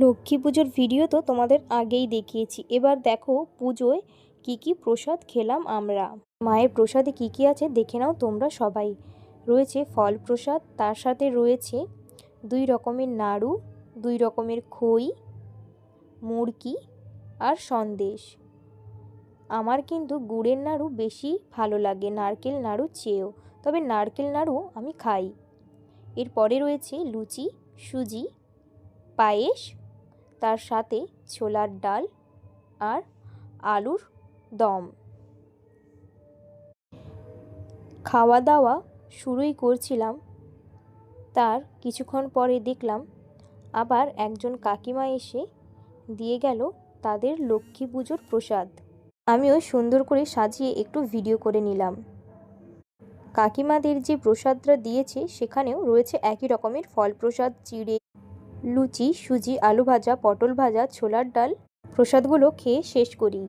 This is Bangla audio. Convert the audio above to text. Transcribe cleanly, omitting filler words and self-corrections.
লক্ষ্মী পুজোর ভিডিও তো তোমাদের আগেই দেখিয়েছি। এবার দেখো পুজোয় কি কি প্রসাদ খেলাম আমরা। মায়ের প্রসাদে কি কি আছে দেখে নাও তোমরা সবাই। রয়েছে ফল প্রসাদ, তার সাথে রয়েছে 2 রকমের নাড়ু, 2 রকমের খই, মুড়কি আর সন্দেশ। আমার কিন্তু গুড়ের নাড়ু বেশি ভালো লাগে নারকেল নাড়ু চেয়েও, তবে নারকেল নাড়ু আমি খাই। এরপরে রয়েছে লুচি, সুজি, পায়েস, তার সাথে ছোলার ডাল আর আলুর দম। খাওয়া দাওয়া শুরুই করছিলাম, তার কিছুক্ষণ পরে দেখলাম আবার একজন কাকিমা এসে দিয়ে গেল তাদের লক্ষ্মী পুজোর প্রসাদ। আমিও সুন্দর করে সাজিয়ে একটু ভিডিও করে নিলাম। কাকিমাদের যে প্রসাদটা দিয়েছে সেখানেও রয়েছে একই রকমের ফল প্রসাদ, চিড়ে, লুচি, সুজি, আলু ভাজা, পটল ভাজা, ছোলার ডাল। প্রসাদগুলো খেয়ে শেষ করি।